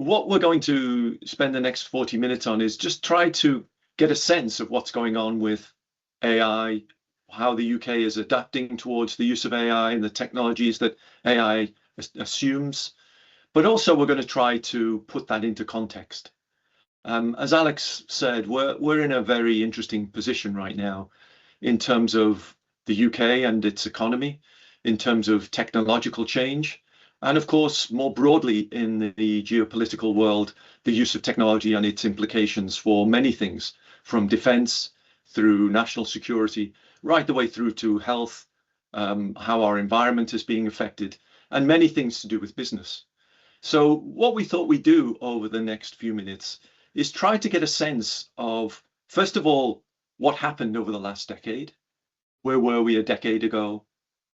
what we're going to spend the next 40 minutes on is just try to get a sense of what's going on with AI, how the UK is adapting towards the use of AI and the technologies that AI assumes. But also we're going to try to put that into context. As Alex said, we're in a very interesting position right now in terms of the UK and its economy, in terms of technological change, and of course, more broadly in the geopolitical world, the use of technology and its implications for many things, from defense through national security, right the way through to health, how our environment is being affected, and many things to do with business. So what we thought we'd do over the next few minutes is try to get a sense of, first of all, what happened over the last decade. Where were we a decade ago?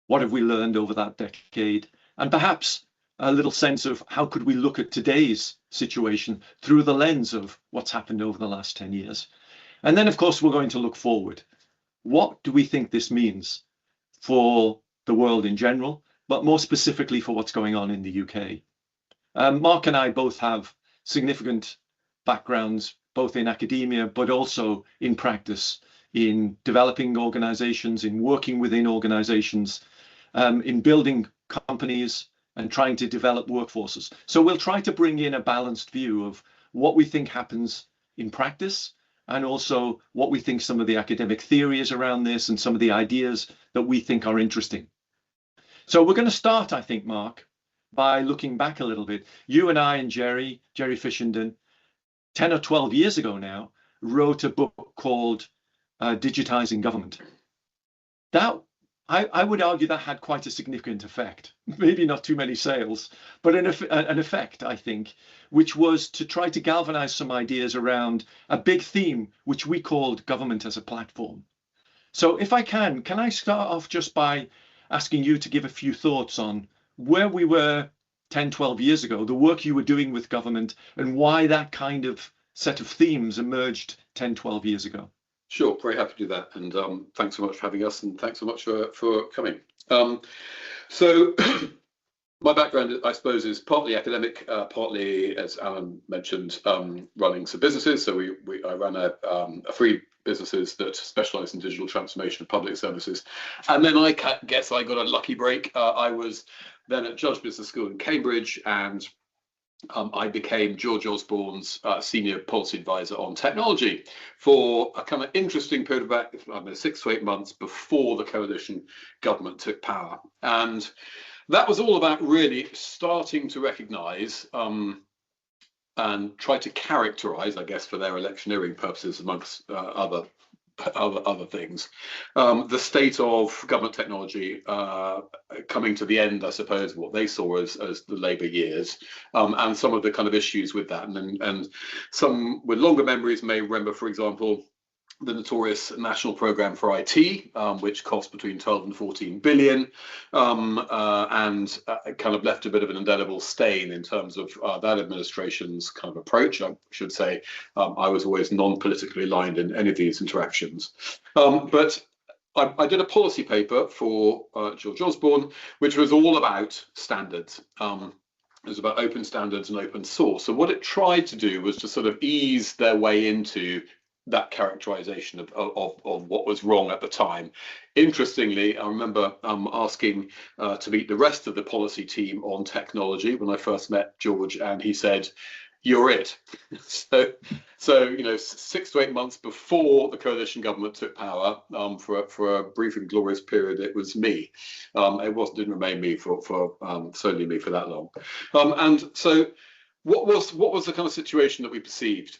What have we learned over that decade? And perhaps a little sense of how could we look at today's situation through the lens of what's happened over the last 10 years. And then, of course, we're going to look forward. What do we think this means for the world in general, but more specifically for what's going on in the UK? Mark and I both have significant backgrounds, both in academia, but also in practice, in developing organizations, in working within organizations, in building companies and trying to develop workforces. So we'll try to bring in a balanced view of what we think happens in practice, and also what we think some of the academic theory is around this and some of the ideas that we think are interesting. So we're going to start, I think, Mark, by looking back a little bit. You and I and Jerry Fishenden, 10 or 12 years ago now, wrote a book called Digitizing Government. That, I would argue, that had quite a significant effect. Maybe not too many sales, but an effect, I think, which was to try to galvanize some ideas around a big theme, which we called government as a platform. So if I can I start off just by asking you to give a few thoughts on where we were 10, 12 years ago, the work you were doing with government, and why that kind of set of themes emerged 10, 12 years ago. Sure, very happy to do that. And thanks so much for having us, and thanks so much for coming. So my background, I suppose, is partly academic, partly, as Alan mentioned, running some businesses. So I ran a three businesses that specialize in digital transformation of public services. And then I guess I got a lucky break. I was then at Judge Business School in Cambridge, and I became George Osborne's senior policy advisor on technology for a kind of interesting period of about 6 to 8 months before the coalition government took power. And that was all about really starting to recognize and try to characterize, I guess, for their electioneering purposes, amongst other things, the state of government technology coming to the end, I suppose, what they saw as the Labour years, and some of the kind of issues with that. And some with longer memories may remember, for example, the notorious National Programme for IT, which cost between 12 and 14 billion, and kind of left a bit of an indelible stain in terms of that administration's kind of approach. I should say I was always non-politically aligned in any of these interactions. But I did a policy paper for George Osborne, which was all about standards. It was about open standards and open source. So what it tried to do was to sort of ease their way into that characterization of what was wrong at the time. Interestingly, I remember asking to meet the rest of the policy team on technology when I first met George, and he said, "You're it." So 6 to 8 months before the coalition government took power, for a brief and glorious period, it was me. It didn't remain me for solely me for that long. And so what was the kind of situation that we perceived?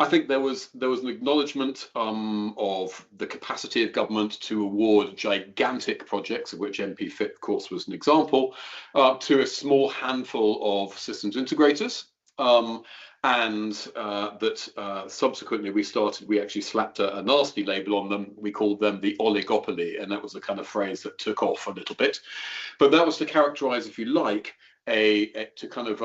I think there was an acknowledgement of the capacity of government to award gigantic projects, of which MP Fit, of course, was an example, to a small handful of systems integrators, and that subsequently we actually slapped a nasty label on them. We called them the oligopoly, and that was the kind of phrase that took off a little bit. But that was to characterize, if you like, to kind of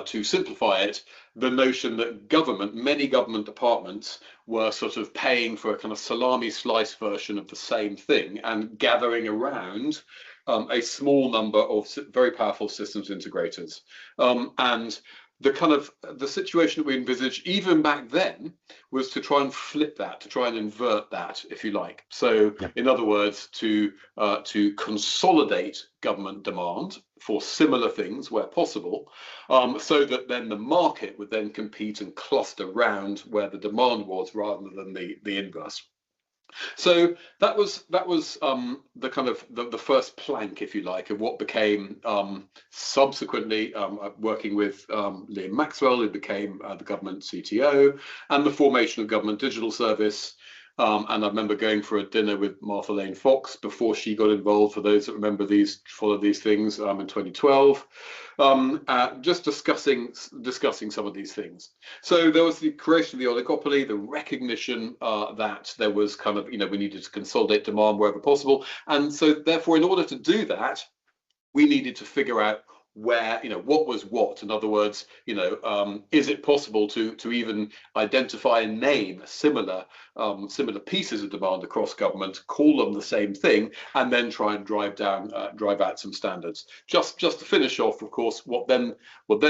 to simplify it, the notion that many government departments were sort of paying for a kind of salami slice version of the same thing and gathering around a small number of very powerful systems integrators. And the situation that we envisaged even back then was to try and flip that, to try and invert that, if you like. So, in other words, to consolidate government demand for similar things where possible, so that then the market would then compete and cluster around where the demand was rather than the inverse. So that was the kind of the first plank, if you like, of what became subsequently working with Liam Maxwell, who became the government CTO, and the formation of Government Digital Service. And I remember going for a dinner with Martha Lane Fox before she got involved, for those that remember follow these things, in 2012, just discussing some of these things. So there was the creation of the oligopoly, the recognition that there was kind of, we needed to consolidate demand wherever possible. And so therefore, in order to do that, we needed to figure out where, what was what. In other words, is it possible to even identify and name similar pieces of demand across government, call them the same thing, and then try and drive out some standards. Just to finish off, of course, what then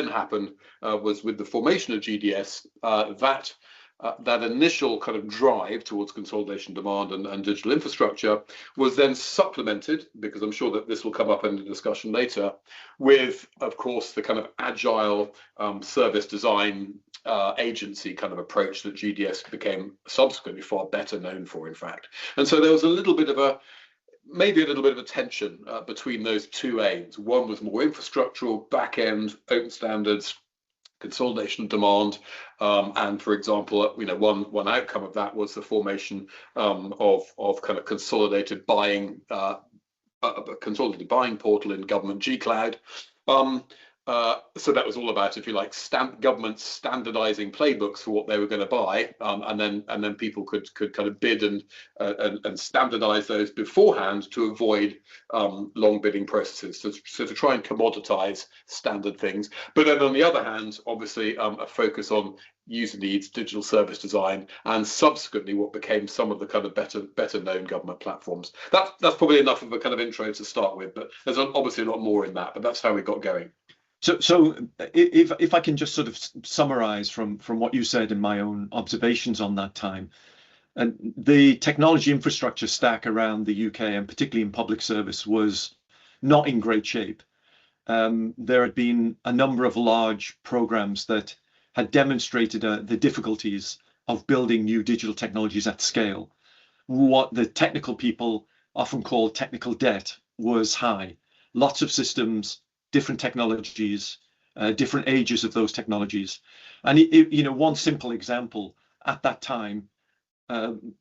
happened was, with the formation of GDS, that initial kind of drive towards consolidation demand and digital infrastructure was then supplemented, because I'm sure that this will come up in the discussion later, with, of course, the kind of agile service design agency kind of approach that GDS became subsequently far better known for, in fact. And so there was maybe a little bit of a tension between those two aims. One was more infrastructural, back-end, open standards, consolidation of demand, and, for example, one outcome of that was the formation of kind of consolidated buying portal in government G-Cloud. So that was all about, if you like, government standardizing playbooks for what they were going to buy, and then people could kind of bid and standardize those beforehand to avoid long bidding processes. So to try and commoditize standard things. But then on the other hand, obviously, a focus on user needs, digital service design, and subsequently what became some of the kind of better known government platforms. That's probably enough of a kind of intro to start with, but there's obviously a lot more in that, but that's how we got going. So if I can just sort of summarize from what you said and my own observations on that time, and the technology infrastructure stack around the UK, and particularly in public service, was not in great shape. There had been a number of large programs that had demonstrated the difficulties of building new digital technologies at scale. What the technical people often call technical debt was high. Lots of systems, different technologies, different ages of those technologies. And one simple example at that time,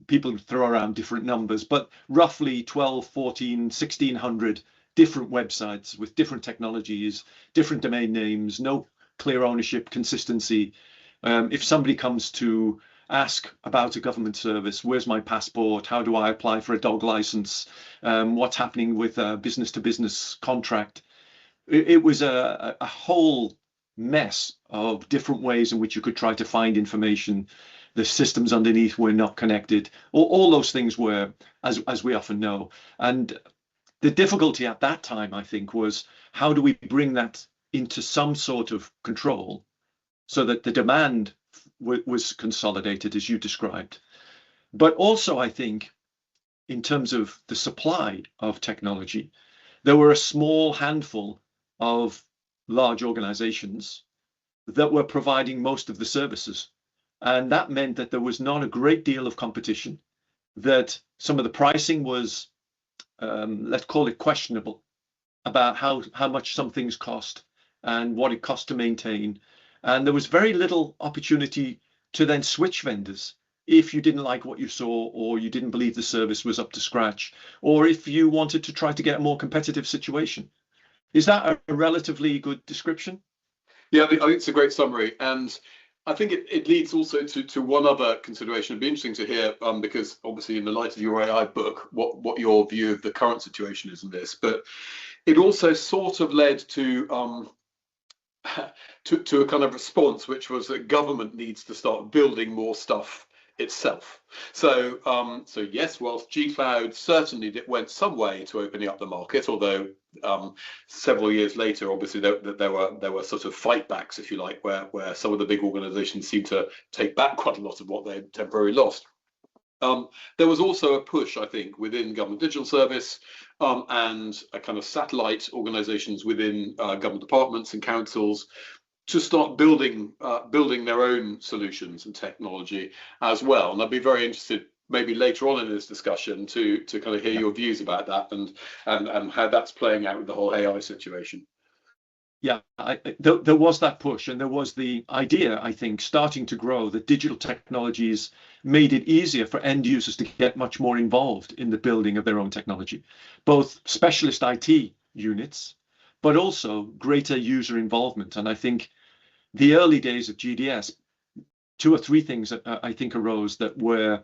people throw around different numbers, but roughly 12, 14, 1600 different websites with different technologies, different domain names, no clear ownership, consistency. If somebody comes to ask about a government service, where's my passport? How do I apply for a dog license? What's happening with a business-to-business contract? It was a whole mess of different ways in which you could try to find information. The systems underneath were not connected. All those things were, as we often know. And the difficulty at that time, I think, was how do we bring that into some sort of control so that the demand was consolidated, as you described. But also, I think, in terms of the supply of technology, there were a small handful of large organizations that were providing most of the services. And that meant that there was not a great deal of competition, that some of the pricing was, let's call it, questionable about how much some things cost and what it cost to maintain. And there was very little opportunity to then switch vendors if you didn't like what you saw, or you didn't believe the service was up to scratch, or if you wanted to try to get a more competitive situation. Is that a relatively good description? Yeah, I think it's a great summary. And I think it leads also to one other consideration. It'd be interesting to hear, because obviously in the light of your AI book, what your view of the current situation is in this. But it also sort of led to a kind of response, which was that government needs to start building more stuff itself. So, so yes, whilst G-Cloud certainly went some way to opening up the market, although several years later, obviously there were sort of fightbacks, if you like, where some of the big organisations seemed to take back quite a lot of what they had temporarily lost. There was also a push, I think, within government digital service and a kind of satellite organisations within government departments and councils to start building their own solutions and technology as well. And I'd be very interested, maybe later on in this discussion, to kind of hear your views about that and how that's playing out with the whole AI situation. Yeah, there was that push, and there was the idea, I think, starting to grow that digital technologies made it easier for end users to get much more involved in the building of their own technology, both specialist IT units, but also greater user involvement. And I think the early days of GDS, 2 or 3 things I think arose that were,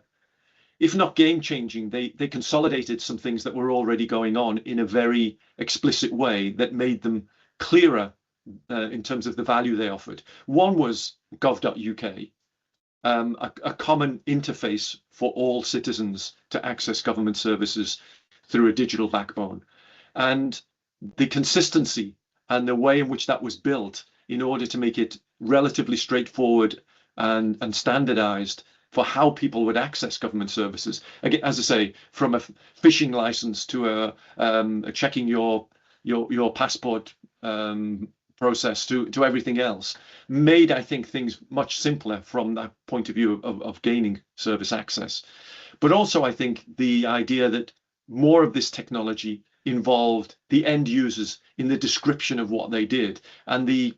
if not game-changing, they consolidated some things that were already going on in a very explicit way that made them clearer in terms of the value they offered. One was gov.uk, a common interface for all citizens to access government services through a digital backbone. And the consistency and the way in which that was built in order to make it relatively straightforward and standardized for how people would access government services. Again, as I say, from a fishing license to a checking your passport process to everything else, made, I think, things much simpler from that point of view of gaining service access. But also, I think the idea that more of this technology involved the end users in the description of what they did, and the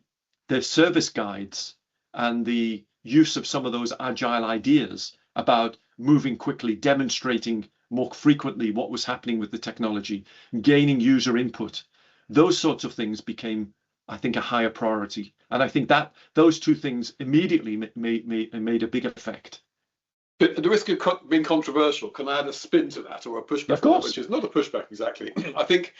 service guides and the use of some of those agile ideas about moving quickly, demonstrating more frequently what was happening with the technology, gaining user input. Those sorts of things became, I think, a higher priority. And I think that those 2 things immediately made a big effect. But at the risk of being controversial, can I add a spin to that, or a pushback? Of course. Which is not a pushback exactly. I think,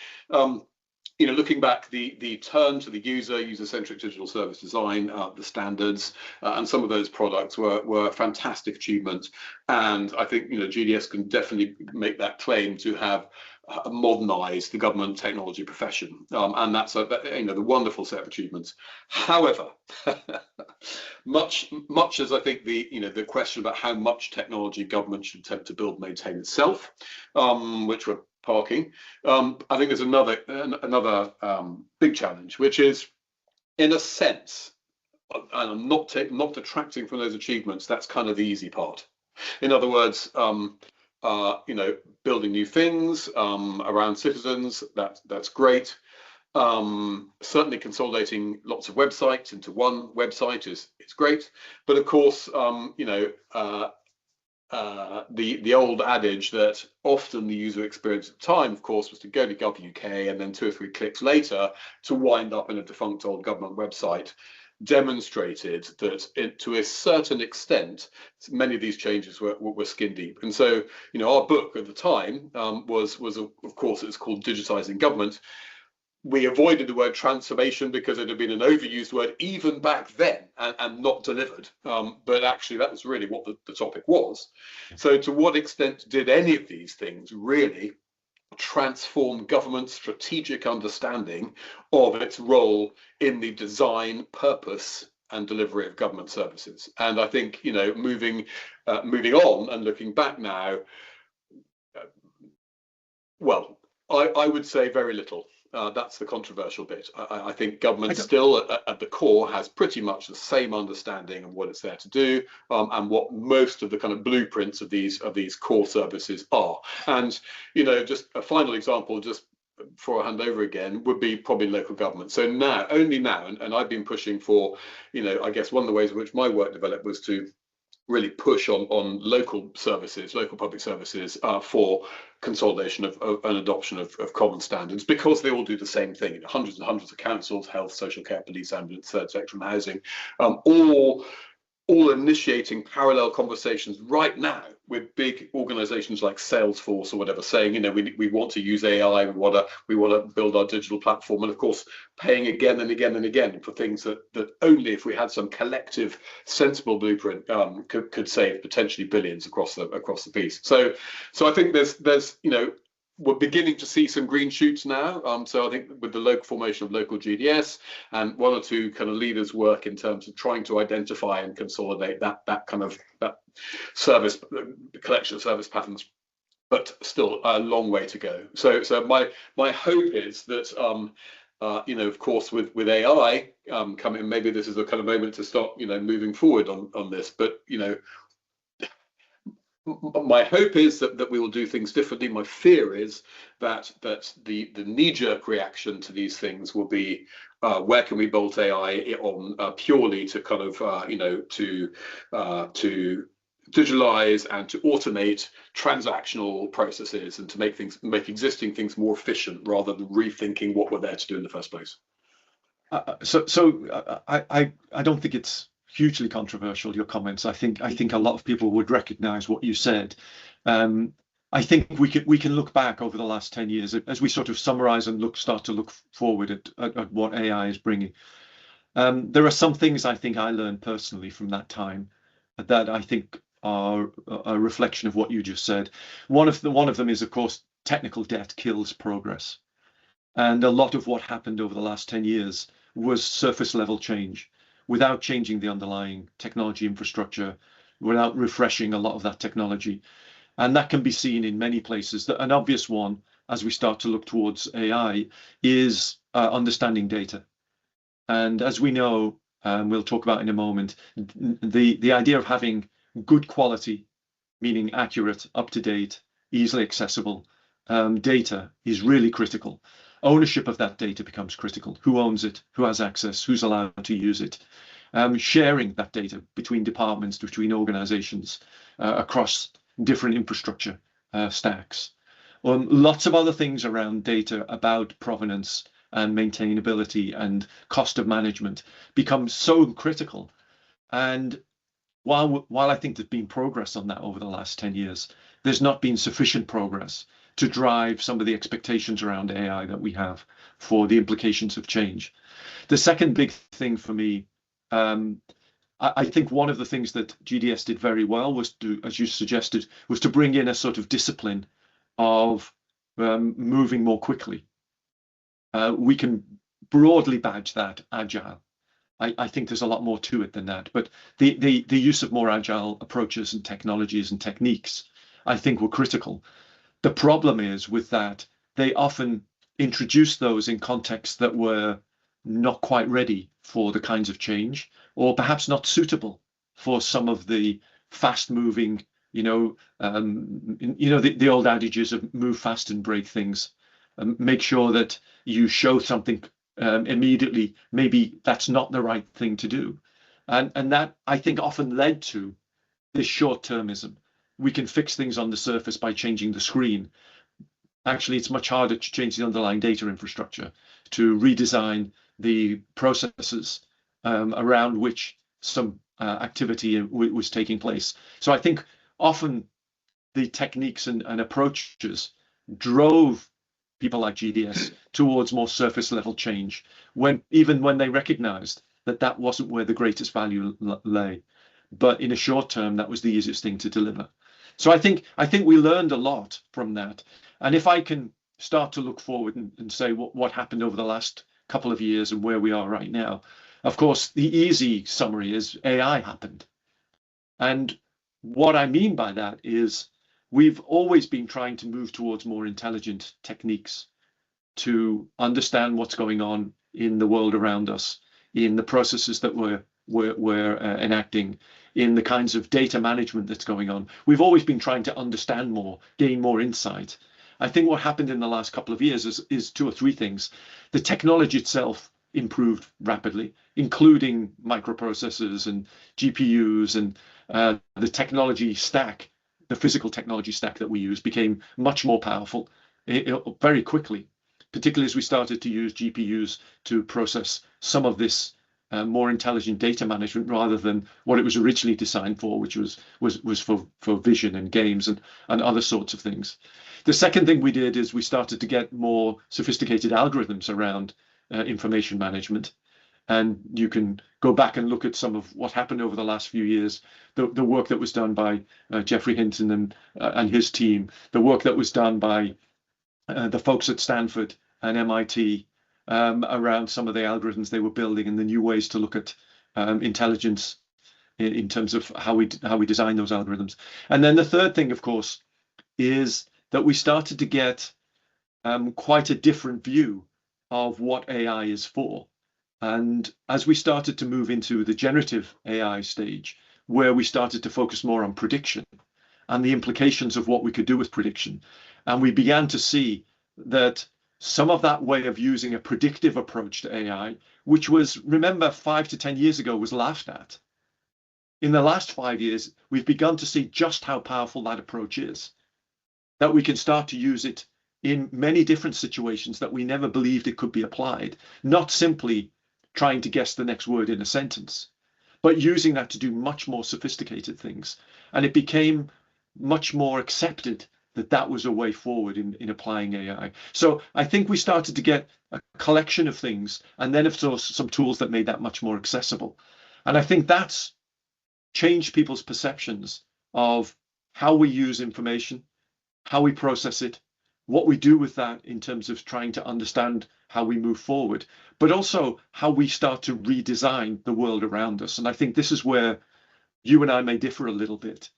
looking back, the turn to the user-centric digital service design, the standards, and some of those products were fantastic achievements. And I think GDS can definitely make that claim to have modernized the government technology profession, and that's the wonderful set of achievements. However, much as I think the question about how much technology government should attempt to build and maintain itself, which we're parking, I think there's another big challenge, which is, in a sense, and I'm not detracting from those achievements, that's kind of the easy part. In other words, building new things around citizens, that's great. Certainly consolidating lots of websites into one website is great. But of course, the old adage that often the user experience at the time, of course, was to go to gov.uk and then 2 or 3 clicks later to wind up in a defunct old government website, demonstrated that to a certain extent, many of these changes were skin deep. And so, our book at the time was of course, it's called Digitizing Government. We avoided the word transformation because it had been an overused word even back then and not delivered. But actually, that was really what the topic was. So to what extent did any of these things really transform government's strategic understanding of its role in the design, purpose, and delivery of government services? And I think, moving on and looking back now, well, I would say very little. That's the controversial bit. I think government still at the core has pretty much the same understanding of what it's there to do, and what most of the kind of blueprints of these core services are. And just a final example, just before I hand over again, would be probably local government. So only now, and I've been pushing for, I guess one of the ways in which my work developed was to really push on local services, local public services, for consolidation of an adoption of common standards, because they all do the same thing. Hundreds and hundreds of councils, health, social care, police, ambulance, third sector and housing, all all initiating parallel conversations right now with big organizations like Salesforce or whatever, saying, we want to use AI, we want to build our digital platform, and of course paying again and again and again for things that only if we had some collective sensible blueprint could save potentially billions across the piece. So I think there's we're beginning to see some green shoots now. So I think with the local formation of local GDS and one or two kind of leaders' work in terms of trying to identify and consolidate that service collection of service patterns, but still a long way to go. So my hope is that of course with AI coming, maybe this is a kind of moment to start moving forward on this, but my hope is that we will do things differently. My fear is that the knee-jerk reaction to these things will be where can we bolt AI on purely to kind of to digitalize and to automate transactional processes and to make existing things more efficient rather than rethinking what we're there to do in the first place. I don't think it's hugely controversial, your comments. I think a lot of people would recognize what you said. I think we can look back over the last 10 years as we sort of summarize and start to look forward at what AI is bringing. There are some things I think I learned personally from that time that I think are a reflection of what you just said. One of them is, of course, technical debt kills progress. And a lot of what happened over the last 10 years was surface level change without changing the underlying technology infrastructure, without refreshing a lot of that technology. And that can be seen in many places. An obvious one, as we start to look towards AI, is understanding data. And as we know, we'll talk about in a moment, the idea of having good quality, meaning accurate, up-to-date, easily accessible data is really critical. Ownership of that data becomes critical. Who owns it? Who has access? Who's allowed to use it? Sharing that data between departments, between organizations, across different infrastructure stacks. Lots of other things around data about provenance and maintainability and cost of management become so critical. And while I think there's been progress on that over the last 10 years, there's not been sufficient progress to drive some of the expectations around AI that we have for the implications of change. The second big thing for me, I think one of the things that GDS did very well was to, as you suggested, was to bring in a sort of discipline of moving more quickly. We can broadly badge that agile. I think there's a lot more to it than that, but the use of more agile approaches and technologies and techniques, I think, were critical. The problem is with that, they often introduce those in contexts that were not quite ready for the kinds of change, or perhaps not suitable for some of the fast-moving, the old adages of move fast and break things. Make sure that you show something immediately. Maybe that's not the right thing to do, and that I think often led to this short-termism. We can fix things on the surface by changing the screen. Actually, it's much harder to change the underlying data infrastructure, to redesign the processes around which some activity was taking place. So I think often the techniques and approaches drove people like GDS towards more surface level change, even when they recognized that wasn't where the greatest value lay. But in a short term, that was the easiest thing to deliver. So I think we learned a lot from that. And if I can start to look forward and say what happened over the last couple of years and where we are right now, of course, the easy summary is AI happened. And what I mean by that is we've always been trying to move towards more intelligent techniques to understand what's going on in the world around us, in the processes that we're enacting, in the kinds of data management that's going on. We've always been trying to understand more, gain more insight. I think what happened in the last couple of years is two or three things. The technology itself improved rapidly, including microprocessors and GPUs, and the technology stack, the physical technology stack that we use became much more powerful very quickly, particularly as we started to use GPUs to process some of this more intelligent data management rather than what it was originally designed for, which was for vision and games and other sorts of things. The second thing we did is we started to get more sophisticated algorithms around information management. And you can go back and look at some of what happened over the last few years, the work that was done by Geoffrey Hinton and his team, the work that was done by the folks at Stanford and MIT around some of the algorithms they were building and the new ways to look at intelligence in terms of how we design those algorithms. And then the third thing, of course, is that we started to get quite a different view of what AI is for. And as we started to move into the generative AI stage, where we started to focus more on prediction and the implications of what we could do with prediction, and we began to see that some of that way of using a predictive approach to AI, which was, remember, 5 to 10 years ago, was laughed at. In the last 5 years, we've begun to see just how powerful that approach is, that we can start to use it in many different situations that we never believed it could be applied, not simply trying to guess the next word in a sentence, but using that to do much more sophisticated things. And it became much more accepted that that was a way forward in applying AI. So I think we started to get a collection of things, and then of course some tools that made that much more accessible. And I think that's changed people's perceptions of how we use information, how we process it, what we do with that in terms of trying to understand how we move forward, but also how we start to redesign the world around us. And I think this is where you and I may differ a little bit,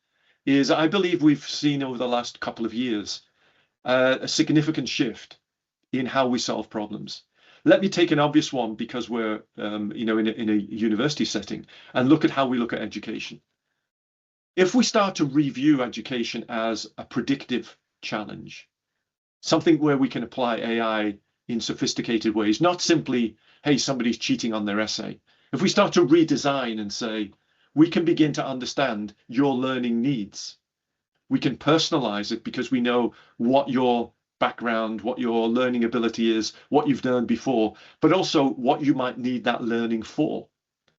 is I believe we've seen over the last couple of years a significant shift in how we solve problems. Let me take an obvious one, because we're in a university setting, and look at how we look at education. If we start to review education as a predictive challenge, something where we can apply AI in sophisticated ways, not simply, hey, somebody's cheating on their essay. If we start to redesign and say, we can begin to understand your learning needs. We can personalize it because we know what your background, what your learning ability is, what you've learned before, but also what you might need that learning for,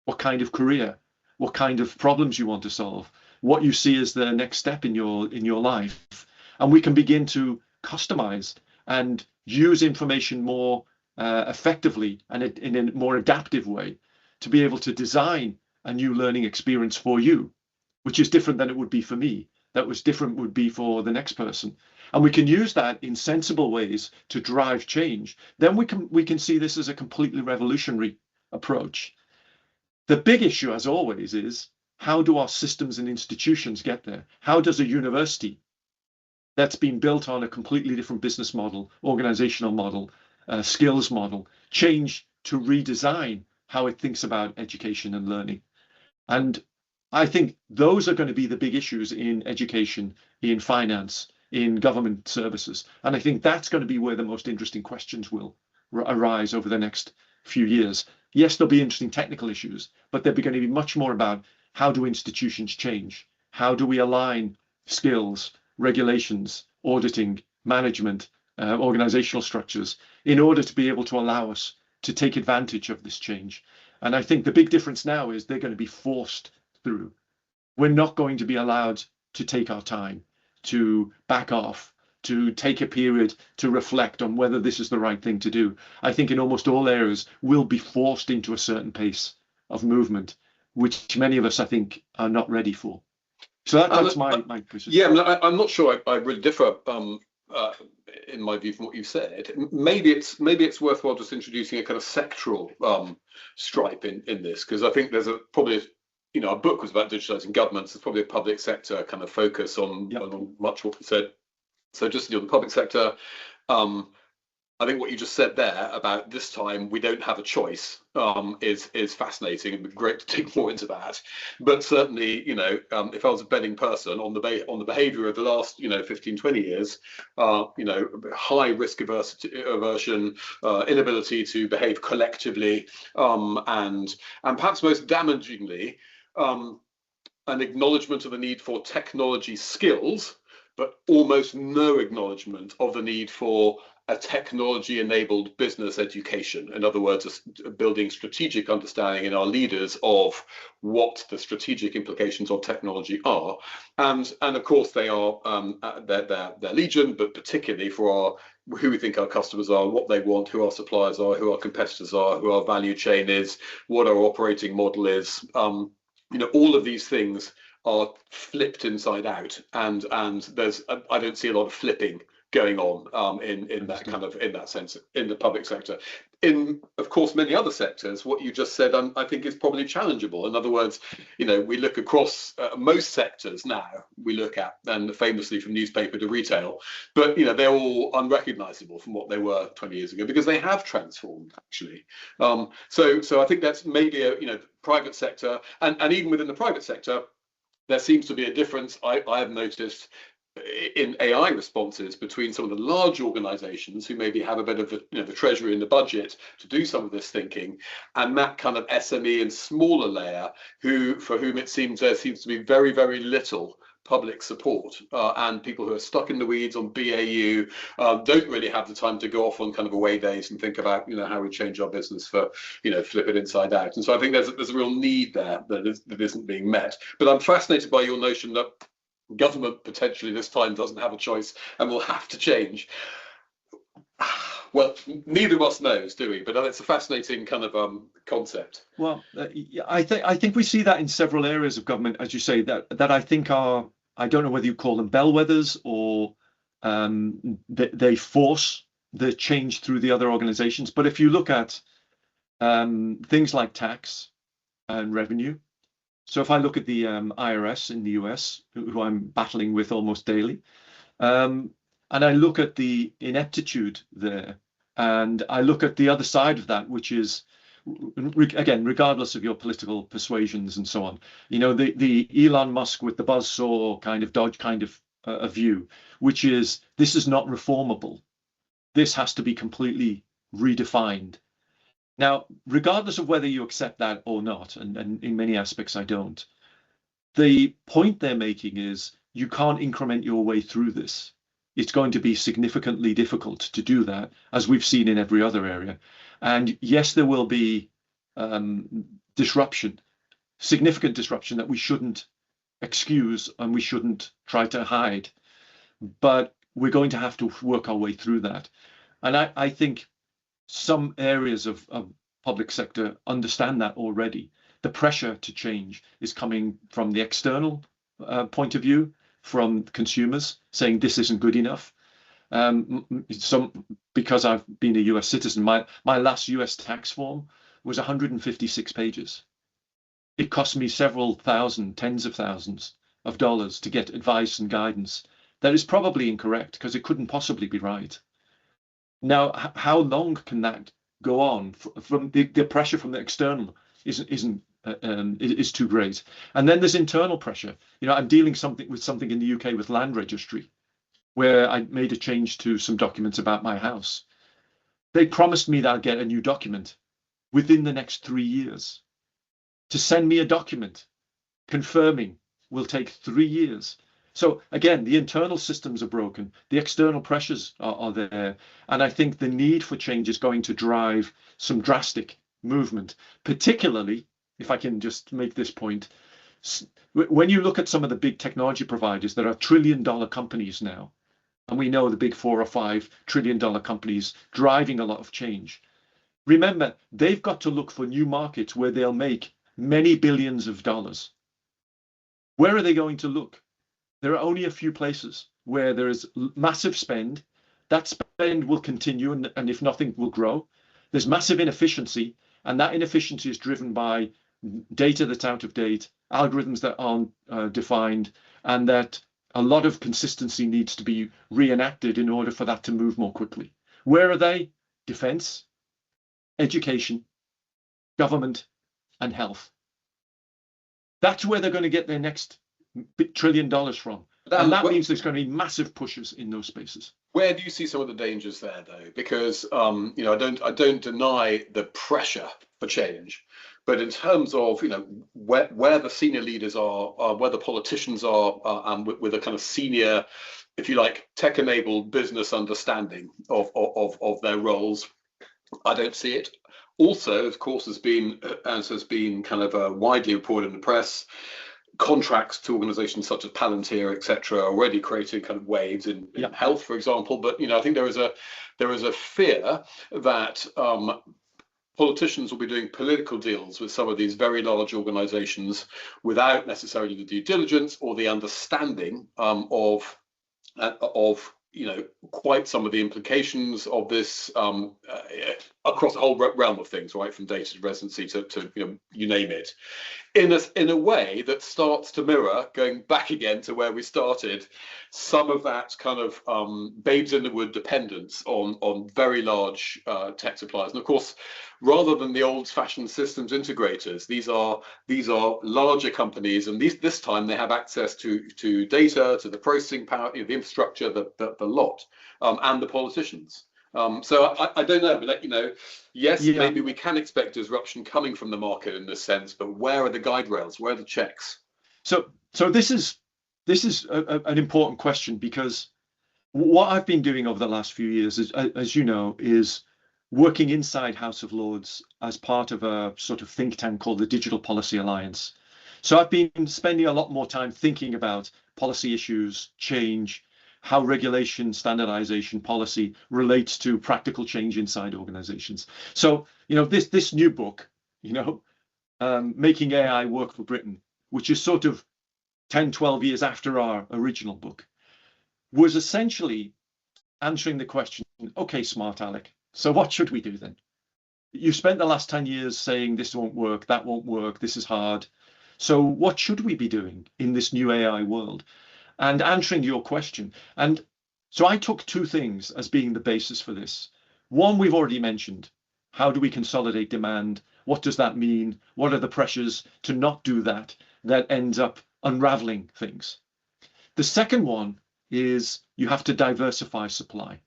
what kind of career, what kind of problems you want to solve, what you see as the next step in your life. And we can begin to customize and use information more effectively and in a more adaptive way to be able to design a new learning experience for you, which is different than it would be for me. That was different would be for the next person. And we can use that in sensible ways to drive change. Then we can see this as a completely revolutionary approach. The big issue, as always, is how do our systems and institutions get there? How does a university that's been built on a completely different business model, organizational model, skills model, change to redesign how it thinks about education and learning? And I think those are going to be the big issues in education, in finance, in government services. And I think that's going to be where the most interesting questions will arise over the next few years. Yes, there'll be interesting technical issues, but they're going to be much more about how do institutions change? How do we align skills, regulations, auditing, management, organizational structures in order to be able to allow us to take advantage of this change? And I think the big difference now is they're going to be forced through. We're not going to be allowed to take our time, to back off, to take a period to reflect on whether this is the right thing to do. I think in almost all areas, we'll be forced into a certain pace of movement, which many of us, I think, are not ready for. So that's my position. Yeah, I'm not sure I really differ in my view from what you've said. Maybe it's worthwhile just introducing a kind of sectoral stripe in this, because I think there's probably our book was about digitizing governments. There's probably a public sector kind of focus on much what we said. So just the public sector, I think what you just said there about this time we don't have a choice is fascinating. It'd be great to dig more into that. But certainly, if I was a betting person on the behaviour of the last 15-20 years, high risk aversion, inability to behave collectively, and perhaps most damagingly, an acknowledgement of the need for technology skills, but almost no acknowledgement of the need for a technology-enabled business education. In other words, building strategic understanding in our leaders of what the strategic implications of technology are, and of course they are they're legion, but particularly for who we think our customers are, what they want, who our suppliers are, who our competitors are, who our value chain is, what our operating model is. All of these things are flipped inside out, and there's I don't see a lot of flipping going on in that sense in the public sector. In, of course, many other sectors, what you just said, I think is probably challengeable. In other words, we look across most sectors now. We look at, and famously from newspaper to retail, but they're all unrecognisable from what they were 20 years ago because they have transformed actually. So I think that's maybe a private sector, and even within the private sector, there seems to be a difference. I have noticed in AI responses between some of the large organizations who maybe have a bit of the treasury and the budget to do some of this thinking, and that kind of SME and smaller layer for whom there seems to be very, very little public support, and people who are stuck in the weeds on BAU don't really have the time to go off on kind of away days and think about how we change our business for flip it inside out. And so I think there's a real need there that isn't being met. But I'm fascinated by your notion that government potentially this time doesn't have a choice and will have to change. Well, neither of us knows, do we? But it's a fascinating kind of concept. Well, I think we see that in several areas of government, as you say, that I think are, I don't know whether you call them bellwethers or they force the change through the other organizations. But if you look at things like tax and revenue, so if I look at the IRS in the US, who I'm battling with almost daily, and I look at the ineptitude there, and I look at the other side of that, which is, again, regardless of your political persuasions and so on, the Elon Musk with the buzzsaw kind of dodge kind of a view, which is this is not reformable. This has to be completely redefined. Now, regardless of whether you accept that or not, and in many aspects I don't, the point they're making is you can't increment your way through this. It's going to be significantly difficult to do that, as we've seen in every other area. And yes, there will be disruption, significant disruption that we shouldn't excuse and we shouldn't try to hide. But we're going to have to work our way through that. And I think some areas of public sector understand that already. The pressure to change is coming from the external point of view, from consumers saying this isn't good enough. Because I've been a US citizen, my last US tax form was 156 pages. It cost me several thousand, tens of thousands of dollars to get advice and guidance that is probably incorrect because it couldn't possibly be right. Now, how long can that go on? From the pressure from the external is too great, and then there's internal pressure. I'm dealing with something in the UK with land registry, where I made a change to some documents about my house. They promised me that I'd get a new document within the next 3 years. To send me a document confirming will take 3 years. So again, the internal systems are broken, the external pressures are there, and I think the need for change is going to drive some drastic movement, particularly, if I can just make this point, when you look at some of the big technology providers that are trillion-dollar companies now, and we know the big 4 or 5 trillion-dollar companies driving a lot of change. Remember, they've got to look for new markets where they'll make many billions of dollars. Where are they going to look? There are only a few places where there is massive spend. That spend will continue, and if nothing, will grow. There's massive inefficiency, and that inefficiency is driven by data that's out of date, algorithms that aren't defined, and that a lot of consistency needs to be reenacted in order for that to move more quickly. Where are they? Defense, education, government, and health. That's where they're going to get their next $1 trillion from. And that means there's going to be massive pushes in those spaces. Where do you see some of the dangers there, though? Because I don't deny the pressure for change, but in terms of where the senior leaders are, where the politicians are, with a kind of senior if you like, tech-enabled business understanding of their roles. I don't see it. Also, of course, as has been kind of widely reported in the press, contracts to organizations such as Palantir, etc., are already creating kind of waves in health, for example. But I think there is a fear that politicians will be doing political deals with some of these very large organizations without necessarily the due diligence or the understanding of quite some of the implications of this across the whole realm of things, right, from data residency to you name it, in a way that starts to mirror, going back again to where we started, some of that kind of babes in the wood dependence on very large tech suppliers. And of course, rather than the old-fashioned systems integrators, these are larger companies, and this time they have access to data, to the processing power, the infrastructure, the lot, and the politicians. So I don't know, but yes, maybe we can expect disruption coming from the market in this sense, but where are the guide rails? Where are the checks? So this is an important question, because what I've been doing over the last few years, as you know, is working inside House of Lords as part of a sort of think tank called the Digital Policy Alliance. So I've been spending a lot more time thinking about policy issues, change, how regulation, standardization, policy relates to practical change inside organizations. So, this new book, Making AI Work for Britain, which is sort of 10, 12 years after our original book, was essentially answering the question, okay, smart Alec, so what should we do then? You've spent the last 10 years saying this won't work, that won't work, this is hard. So what should we be doing in this new AI world? And answering your question. And so I took two things as being the basis for this. One, we've already mentioned. How do we consolidate demand? What does that mean? What are the pressures to not do that ends up unraveling things? The second one is you have to diversify supply.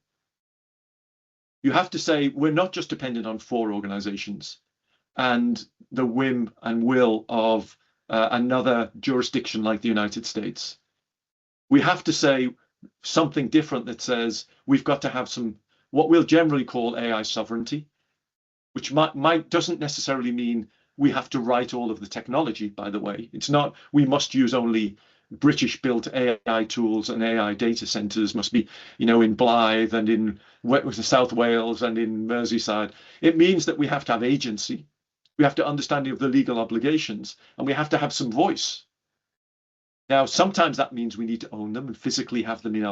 You have to say we're not just dependent on 4 organizations and the whim and will of another jurisdiction like the United States. We have to say something different that says we've got to have some, what we'll generally call AI sovereignty, which doesn't necessarily mean we have to write all of the technology, by the way. It's not, we must use only British-built AI tools and AI data centers must be, in Blyth and in South Wales and in Merseyside. It means that we have to have agency, we have to understanding of the legal obligations, and we have to have some voice. Now, sometimes that means we need to own them and physically have them in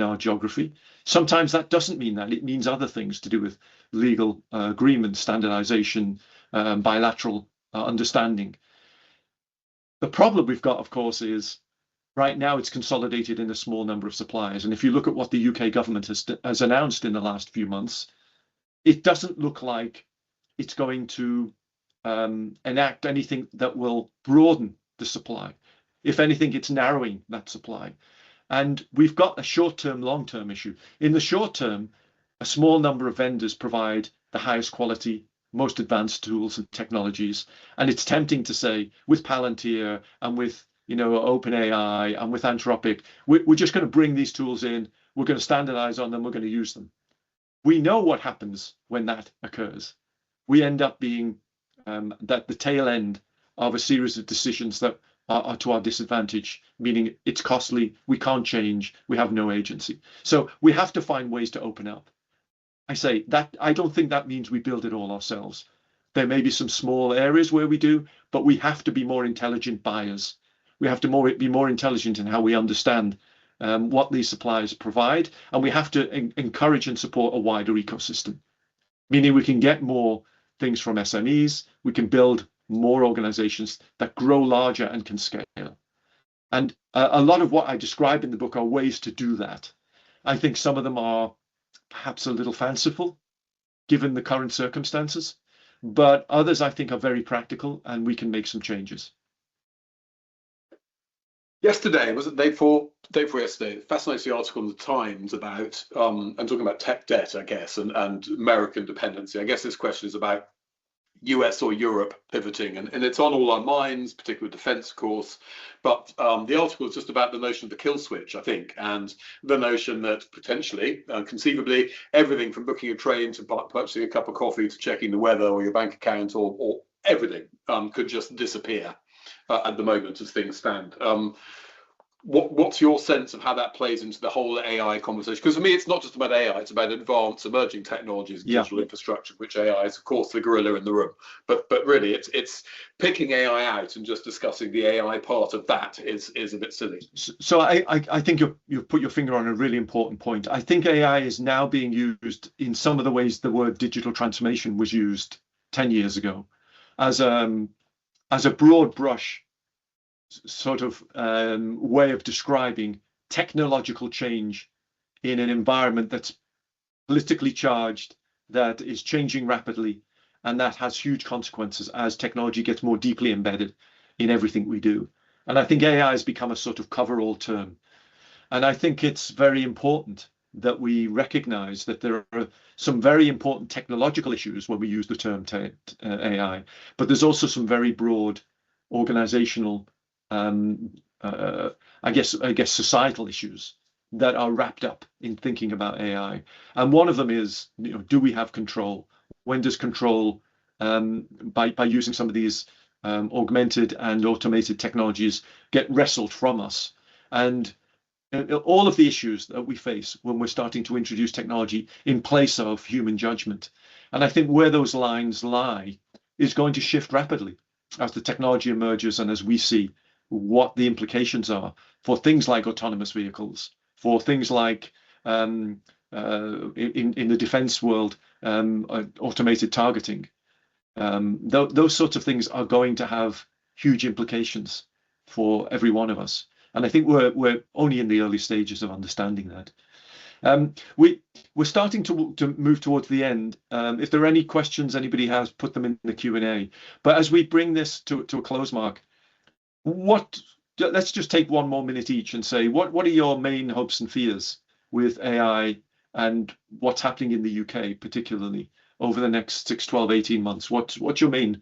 our geography. Sometimes that doesn't mean that. It means other things to do with legal agreements, standardization, bilateral understanding. The problem we've got, of course, is right now it's consolidated in a small number of suppliers. And if you look at what the UK government has announced in the last few months, it doesn't look like it's going to enact anything that will broaden the supply. If anything, it's narrowing that supply. And we've got a short-term, long-term issue. In the short term, a small number of vendors provide the highest quality, most advanced tools and technologies. And it's tempting to say, with Palantir and with OpenAI and with Anthropic, we're just going to bring these tools in, we're going to standardize on them, we're going to use them. We know what happens when that occurs. We end up being the tail end of a series of decisions that are to our disadvantage, meaning it's costly, we can't change, we have no agency. So we have to find ways to open up. I say that I don't think that means we build it all ourselves. There may be some small areas where we do, but we have to be more intelligent buyers. We have to be more intelligent in how we understand what these suppliers provide, and we have to encourage and support a wider ecosystem, meaning we can get more things from SMEs, we can build more organizations that grow larger and can scale. And a lot of what I describe in the book are ways to do that. I think some of them are perhaps a little fanciful, given the current circumstances, but others I think are very practical and we can make some changes. Yesterday, was it day before yesterday, fascinating article in the Times about, I'm talking about tech debt, I guess, and American dependency. I guess this question is about US or Europe pivoting, and it's on all our minds, particularly defence, of course. But the article is just about the notion of the kill switch, I think, and the notion that potentially, conceivably, everything from booking a train to purchasing a cup of coffee to checking the weather or your bank account or everything could just disappear at the moment as things stand. What's your sense of how that plays into the whole AI conversation? Because for me, it's not just about AI; it's about advanced emerging technologies, digital infrastructure, which AI is, of course, the gorilla in the room. But really, it's picking AI out and just discussing the AI part of that is a bit silly. So I think you've put your finger on a really important point. I think AI is now being used in some of the ways the word digital transformation was used 10 years ago, as a broad brush sort of way of describing technological change in an environment that's politically charged, that is changing rapidly, and that has huge consequences as technology gets more deeply embedded in everything we do. And I think AI has become a sort of cover-all term. And I think it's very important that we recognize that there are some very important technological issues when we use the term AI, but there's also some very broad organizational I guess societal issues that are wrapped up in thinking about AI. And one of them is, do we have control? When does control, by using some of these augmented and automated technologies, get wrestled from us? And all of the issues that we face when we're starting to introduce technology in place of human judgment. And I think where those lines lie is going to shift rapidly as the technology emerges and as we see what the implications are for things like autonomous vehicles, for things like in the defense world, automated targeting. Those sorts of things are going to have huge implications for every one of us. And I think we're only in the early stages of understanding that. We're starting to move towards the end. If there are any questions anybody has, put them in the Q&A. But as we bring this to a close, Mark, let's just take one more minute each and say, what are your main hopes and fears with AI and what's happening in the UK, particularly over the next 6, 12, 18 months? What's your main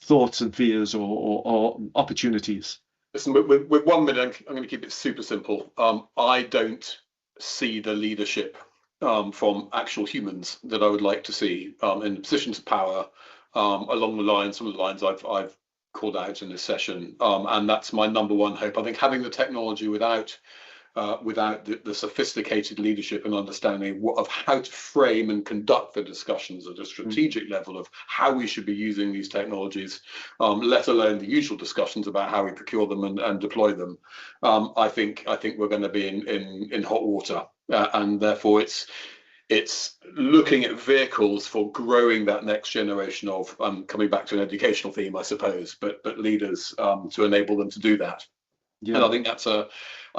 thoughts and fears or opportunities? Listen, with 1 minute, I'm going to keep it super simple. I don't see the leadership from actual humans that I would like to see in positions of power along the lines, some of the lines I've called out in this session, and that's my number one hope. I think having the technology without the sophisticated leadership and understanding of how to frame and conduct the discussions at a strategic level of how we should be using these technologies, let alone the usual discussions about how we procure them and deploy them. I think we're going to be in hot water, and therefore it's looking at vehicles for growing that next generation of coming back to an educational theme, I suppose, but leaders to enable them to do that. Yeah. And I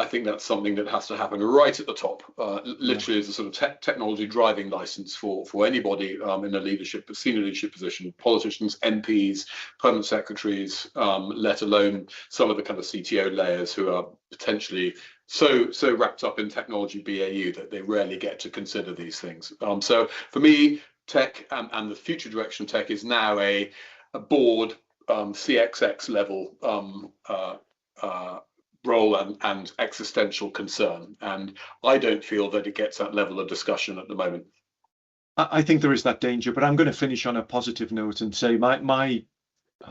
think that's something that has to happen right at the top, literally as a sort of technology driving license for anybody in a senior leadership position, politicians, MPs, permanent secretaries, let alone some of the kind of CTO layers who are potentially so wrapped up in technology BAU that they rarely get to consider these things. So for me, tech and the future direction of tech is now a board CXX level role and existential concern, and I don't feel that it gets that level of discussion at the moment. I think there is that danger, but I'm going to finish on a positive note and say my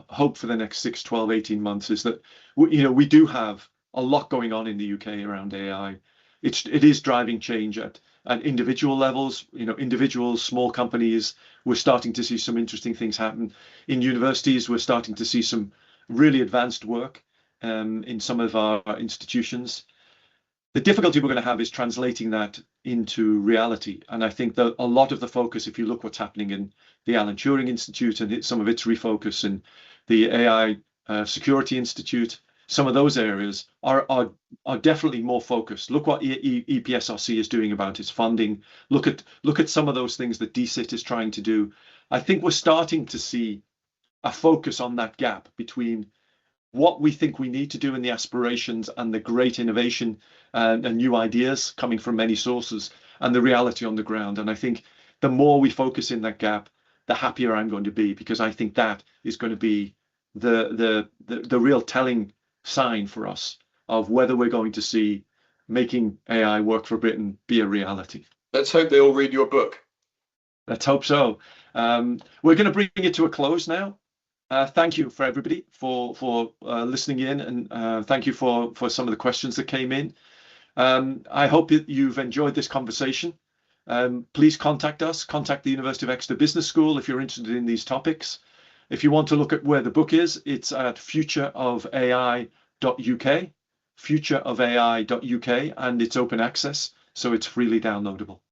hope for the next 6, 12, 18 months is that we do have a lot going on in the UK around AI. It is driving change at individual levels, individuals, small companies. We're starting to see some interesting things happen in universities. We're starting to see some really advanced work in some of our institutions. The difficulty we're going to have is translating that into reality. And I think that a lot of the focus, if you look what's happening in the Alan Turing Institute and some of its refocus, and the AI Security Institute, some of those areas are definitely more focused. Look what EPSRC is doing about its funding. Look at some of those things that DCIT is trying to do. I think we're starting to see a focus on that gap between what we think we need to do in the aspirations and the great innovation and new ideas coming from many sources and the reality on the ground. And I think the more we focus in that gap, the happier I'm going to be, because I think that is going to be the real telling sign for us of whether we're going to see making AI work for Britain be a reality. Let's hope they all read your book. Let's hope so. We're going to bring it to a close now. Thank you for everybody for listening in, and thank you for some of the questions that came in. I hope that you've enjoyed this conversation. Please contact us, contact the University of Exeter Business School if you're interested in these topics. If you want to look at where the book is, it's at futureofai.uk, futureofai.uk, and it's open access, so it's freely downloadable.